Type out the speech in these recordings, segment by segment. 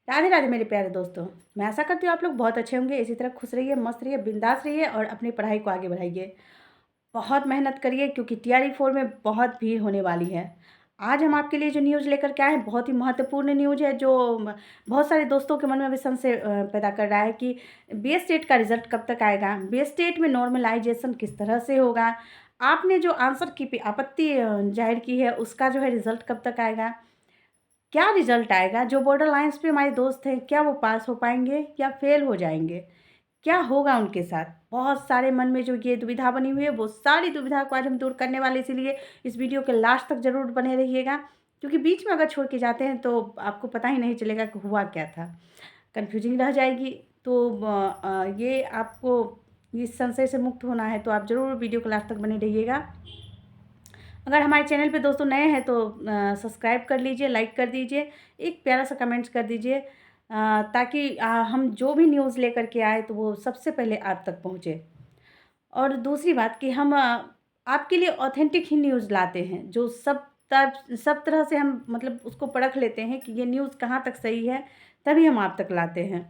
राधे राधे मेरे प्यारे दोस्तों। मैं आशा करती हूँ आप लोग बहुत अच्छे होंगे। इसी तरह खुश रहिए, मस्त रहिए, बिंदास रहिए और अपनी पढ़ाई को आगे बढ़ाइए। बहुत मेहनत करिए क्योंकि TRE 4 में बहुत भीड़ होने वाली है। आज हम आपके लिए जो न्यूज़ लेकर के आए हैं बहुत ही महत्वपूर्ण न्यूज़ है, जो बहुत सारे दोस्तों के मन में भी संशय पैदा कर रहा है कि BS टेट का रिजल्ट कब तक आएगा, BS टेट में नॉर्मलाइजेशन किस तरह से होगा, आपने जो आंसर की पे आपत्ति जाहिर की है उसका जो है रिजल्ट कब तक आएगा, क्या रिजल्ट आएगा, जो बॉर्डर लाइन्स पे हमारे दोस्त हैं क्या वो पास हो पाएंगे या फेल हो जाएंगे, क्या होगा उनके साथ। बहुत सारे मन में जो ये दुविधा बनी हुई है वो सारी दुविधा को आज हम दूर करने वाले, इसीलिए इस वीडियो के लास्ट तक ज़रूर बने रहिएगा, क्योंकि बीच में अगर छोड़ के जाते हैं तो आपको पता ही नहीं चलेगा कि हुआ क्या था, कन्फ्यूजिंग रह जाएगी। तो ये आपको इस संशय से मुक्त होना है तो आप ज़रूर वीडियो के लास्ट तक बने रहिएगा। अगर हमारे चैनल पे दोस्तों नए हैं तो सब्सक्राइब कर लीजिए, लाइक कर दीजिए, एक प्यारा सा कमेंट्स कर दीजिए, ताकि हम जो भी न्यूज़ लेकर के आए तो वो सबसे पहले आप तक पहुँचे। और दूसरी बात कि हम आपके लिए ऑथेंटिक ही न्यूज़ लाते हैं, जो सब तरह से हम मतलब उसको परख लेते हैं कि ये न्यूज़ कहाँ तक सही है, तभी हम आप तक लाते हैं।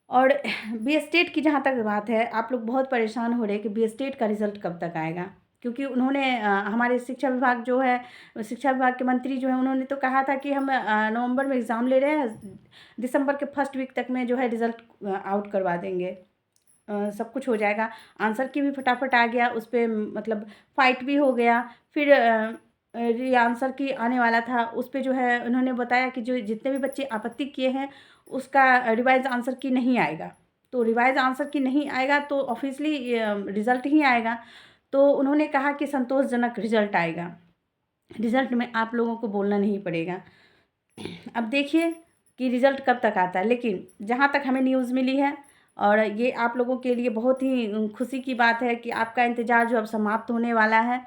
और BS टेट की जहाँ तक बात है, आप लोग बहुत परेशान हो रहे हैं कि BS टेट का रिज़ल्ट कब तक आएगा, क्योंकि उन्होंने हमारे शिक्षा विभाग जो है, शिक्षा विभाग के मंत्री जो हैं उन्होंने तो कहा था कि हम नवंबर में एग्ज़ाम ले रहे हैं, दिसंबर के फर्स्ट वीक तक में जो है रिज़ल्ट आउट करवा देंगे, सब कुछ हो जाएगा। आंसर की भी फटाफट आ गया, उस पे मतलब फ़ाइट भी हो गया। फिर री आंसर की आने वाला था, उस पे जो है उन्होंने बताया कि जो जितने भी बच्चे आपत्ति किए हैं उसका रिवाइज़ आंसर की नहीं आएगा। तो रिवाइज़ आंसर की नहीं आएगा तो ऑब्वियसली रिज़ल्ट ही आएगा। तो उन्होंने कहा कि संतोषजनक रिज़ल्ट आएगा। रिज़ल्ट में आप लोगों को बोलना नहीं पड़ेगा। अब देखिए कि रिज़ल्ट कब तक आता है, लेकिन जहाँ तक हमें न्यूज़ मिली है और ये आप लोगों के लिए बहुत ही खुशी की बात है कि आपका इंतज़ार जो अब समाप्त होने वाला है।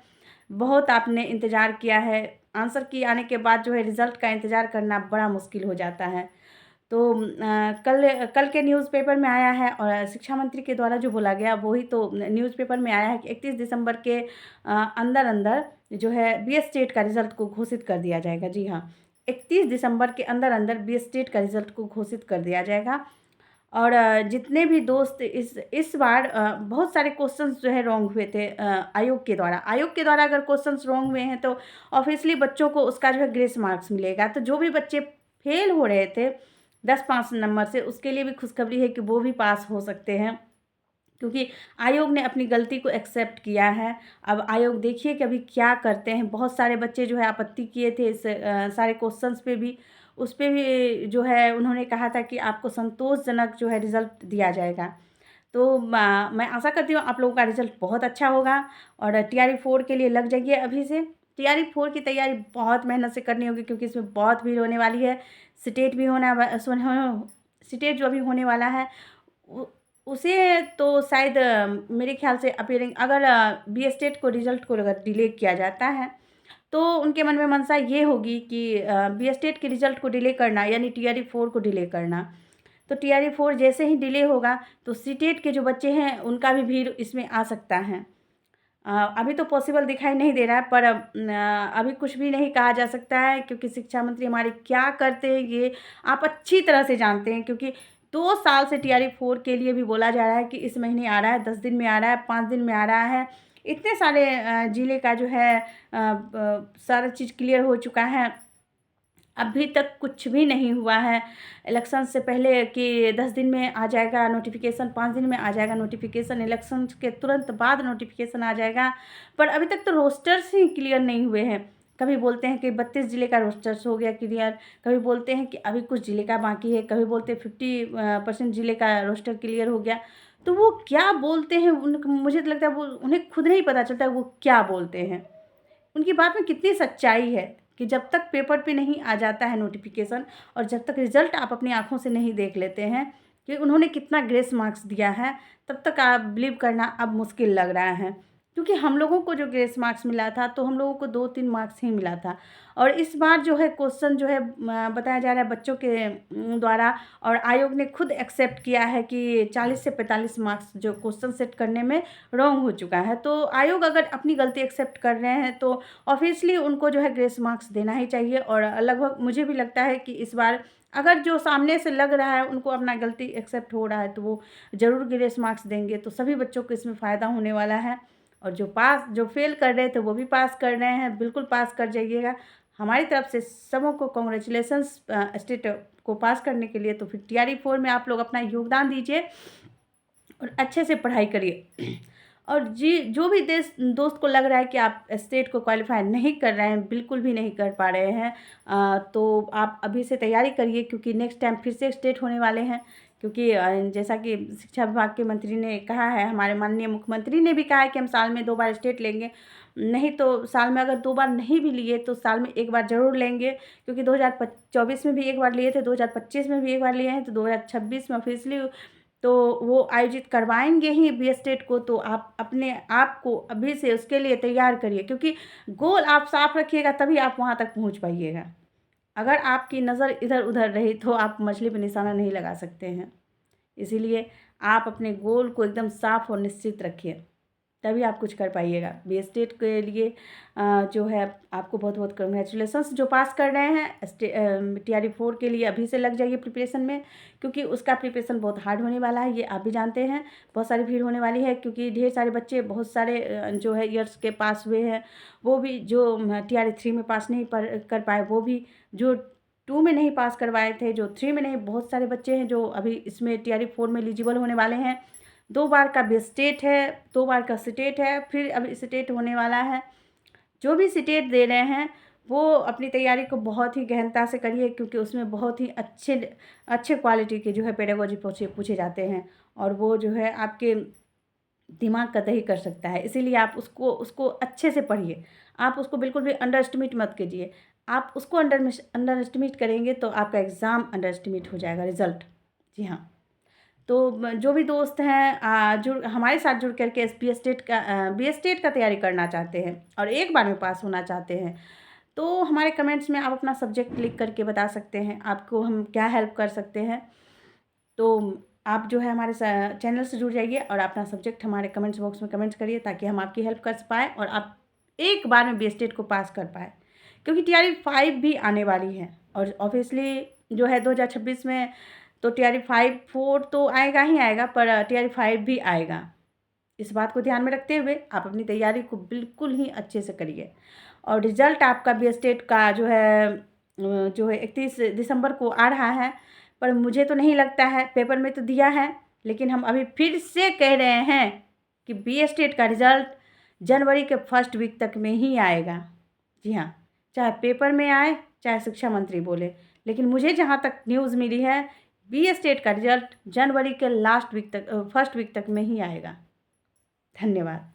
बहुत आपने इंतज़ार किया है, आंसर की आने के बाद जो है रिज़ल्ट का इंतज़ार करना बड़ा मुश्किल हो जाता है। तो कल कल के न्यूज़पेपर में आया है और शिक्षा मंत्री के द्वारा जो बोला गया वही तो न्यूज़पेपर में आया है कि 31 दिसंबर के अंदर जो है BS टेट का रिज़ल्ट को घोषित कर दिया जाएगा। जी हाँ, 31 दिसंबर के अंदर BS टेट का रिज़ल्ट को घोषित कर दिया जाएगा। और जितने भी दोस्त इस बार बहुत सारे क्वेश्चंस जो है रॉन्ग हुए थे आयोग के द्वारा अगर क्वेश्चंस रॉन्ग हुए हैं तो ऑब्वियसली बच्चों को उसका जो है ग्रेस मार्क्स मिलेगा। तो जो भी बच्चे फेल हो रहे थे 10-5 नंबर से, उसके लिए भी खुशखबरी है कि वो भी पास हो सकते हैं, क्योंकि आयोग ने अपनी गलती को एक्सेप्ट किया है। अब आयोग देखिए कि अभी क्या करते हैं। बहुत सारे बच्चे जो है आपत्ति किए थे इस सारे क्वेश्चंस पे भी, उस पे भी जो है उन्होंने कहा था कि आपको संतोषजनक जो है रिज़ल्ट दिया जाएगा। तो मैं आशा करती हूँ आप लोगों का रिज़ल्ट बहुत अच्छा होगा और TRE 4 के लिए लग जाइए अभी से। TRE 4 की तैयारी बहुत मेहनत से करनी होगी, क्योंकि इसमें बहुत भीड़ होने वाली है। स्टेट भी स्टेट जो अभी होने वाला है उसे तो शायद मेरे ख्याल से अपीयरिंग अगर BS टेट को रिज़ल्ट को अगर डिले किया जाता है तो उनके मन में मनसा ये होगी कि BS टेट के रिज़ल्ट को डिले करना यानी TRE 4 को डिले करना। तो TRE 4 जैसे ही डिले होगा तो सीटेट के जो बच्चे हैं उनका भी भीड़ इसमें आ सकता है। अभी तो पॉसिबल दिखाई नहीं दे रहा है, पर अभी कुछ भी नहीं कहा जा सकता है, क्योंकि शिक्षा मंत्री हमारे क्या करते हैं ये आप अच्छी तरह से जानते हैं। क्योंकि 2 साल से TRE 4 के लिए भी बोला जा रहा है कि इस महीने आ रहा है, 10 दिन में आ रहा है, 5 दिन में आ रहा है। इतने सारे ज़िले का जो है सारा चीज़ क्लियर हो चुका है, अभी तक कुछ भी नहीं हुआ है। इलेक्शन से पहले कि 10 दिन में आ जाएगा नोटिफ़िकेशन, 5 दिन में आ जाएगा नोटिफ़िकेशन, इलेक्शन के तुरंत बाद नोटिफ़िकेशन आ जाएगा, पर अभी तक तो रोस्टर्स ही क्लियर नहीं हुए हैं। कभी बोलते हैं कि 32 ज़िले का रोस्टर्स हो गया क्लियर, कभी बोलते हैं कि अभी कुछ ज़िले का बाकी है, कभी बोलते हैं 50% ज़िले का रोस्टर क्लियर हो गया। तो वो क्या बोलते हैं मुझे तो लगता है वो उन्हें खुद नहीं पता चलता है वो क्या बोलते हैं। उनकी बात में कितनी सच्चाई है कि जब तक पेपर पे नहीं आ जाता है नोटिफिकेशन और जब तक रिज़ल्ट आप अपनी आँखों से नहीं देख लेते हैं कि उन्होंने कितना ग्रेस मार्क्स दिया है, तब तक आप बिलीव करना अब मुश्किल लग रहा है। क्योंकि हम लोगों को जो ग्रेस मार्क्स मिला था तो हम लोगों को 2-3 मार्क्स ही मिला था। और इस बार जो है क्वेश्चन जो है बताया जा रहा है बच्चों के द्वारा, और आयोग ने खुद एक्सेप्ट किया है कि 40 से 45 मार्क्स जो क्वेश्चन सेट करने में रॉन्ग हो चुका है। तो आयोग अगर अपनी गलती एक्सेप्ट कर रहे हैं तो ऑब्वियसली उनको जो है ग्रेस मार्क्स देना ही चाहिए। और लगभग मुझे भी लगता है कि इस बार अगर जो सामने से लग रहा है उनको अपना गलती एक्सेप्ट हो रहा है तो वो ज़रूर ग्रेस मार्क्स देंगे, तो सभी बच्चों को इसमें फ़ायदा होने वाला है। और जो फेल कर रहे थे वो भी पास कर रहे हैं, बिल्कुल पास कर जाइएगा। हमारी तरफ से सबों को कांग्रेचुलेशंस स्टेट को पास करने के लिए। तो फिर टीआरई 4 में आप लोग अपना योगदान दीजिए और अच्छे से पढ़ाई करिए। और जो भी दोस्त को लग रहा है कि आप स्टेट को क्वालिफाई नहीं कर रहे हैं, बिल्कुल भी नहीं कर पा रहे हैं, तो आप अभी से तैयारी करिए, क्योंकि नेक्स्ट टाइम फिर से स्टेट होने वाले हैं। क्योंकि जैसा कि शिक्षा विभाग के मंत्री ने कहा है, हमारे माननीय मुख्यमंत्री ने भी कहा है कि हम साल में 2 बार स्टेट लेंगे। नहीं तो साल में अगर 2 बार नहीं भी लिए तो साल में 1 बार ज़रूर लेंगे, क्योंकि 2024 में भी 1 बार लिए थे, 2025 में भी 1 बार लिए हैं, तो 2026 में ऑफिशियली तो वो आयोजित करवाएंगे ही बी स्टेट को। तो आप अपने आप को अभी से उसके लिए तैयार करिए, क्योंकि गोल आप साफ रखिएगा तभी आप वहाँ तक पहुँच पाइएगा। अगर आपकी नज़र इधर उधर रही तो आप मछली पे निशाना नहीं लगा सकते हैं। इसीलिए आप अपने गोल को एकदम साफ और निश्चित रखिए, तभी आप कुछ कर पाइएगा। बी स्टेट के लिए जो है आपको बहुत बहुत कंग्रेचुलेसन्स जो पास कर रहे हैं। टीआरई 4 के लिए अभी से लग जाइए प्रिपरेशन में, क्योंकि उसका प्रिपरेशन बहुत हार्ड होने वाला है, ये आप भी जानते हैं। बहुत सारी भीड़ होने वाली है, क्योंकि ढेर सारे बच्चे बहुत सारे जो है ईयर्स के पास हुए हैं, वो भी जो टीआरई 3 में पास नहीं कर पाए, वो भी जो 2 में नहीं पास करवाए थे, जो 3 में नहीं, बहुत सारे बच्चे हैं जो अभी इसमें टीआरई 4 में एलिजिबल होने वाले हैं। 2 बार का भी स्टेट है, 2 बार का स्टेट है, फिर अब स्टेट होने वाला है। जो भी स्टेट दे रहे हैं वो अपनी तैयारी को बहुत ही गहनता से करिए, क्योंकि उसमें बहुत ही अच्छे क्वालिटी के जो है पेडागोजी पूछे जाते हैं, और वो जो है आपके दिमाग का दही कर सकता है। इसीलिए आप उसको अच्छे से पढ़िए, आप उसको बिल्कुल भी अंडर एस्टिमेट मत कीजिए। आप उसको अंडर एस्टिमेट करेंगे तो आपका एग्ज़ाम अंडर एस्टिमेट हो जाएगा, रिज़ल्ट। जी हाँ। तो जो भी दोस्त हैं जुड़ हमारे साथ जुड़ करके बी स्टेट का तैयारी करना चाहते हैं और एक बार में पास होना चाहते हैं, तो हमारे कमेंट्स में आप अपना सब्जेक्ट लिख करके बता सकते हैं, आपको हम क्या हेल्प कर सकते हैं। तो आप जो है हमारे चैनल से जुड़ जाइए और अपना सब्जेक्ट हमारे कमेंट्स बॉक्स में कमेंट्स करिए, ताकि हम आपकी हेल्प कर पाएँ और आप एक बार में बी स्टेट को पास कर पाएँ। क्योंकि टीआरई 5 भी आने वाली है, और ऑब्वियसली जो है 2026 में तो टीआरई 4 तो आएगा ही आएगा, पर टीआरई 5 भी आएगा। इस बात को ध्यान में रखते हुए आप अपनी तैयारी को बिल्कुल ही अच्छे से करिए। और रिज़ल्ट आपका बी स्टेट का जो है 31 दिसंबर को आ रहा है, पर मुझे तो नहीं लगता है, पेपर में तो दिया है, लेकिन हम अभी फिर से कह रहे हैं कि बी स्टेट का रिज़ल्ट जनवरी के फर्स्ट वीक तक में ही आएगा। जी हाँ, चाहे पेपर में आए, चाहे शिक्षा मंत्री बोले, लेकिन मुझे जहाँ तक न्यूज़ मिली है, बी स्टेट का रिज़ल्ट जनवरी के लास्ट वीक तक फर्स्ट वीक तक में ही आएगा। धन्यवाद।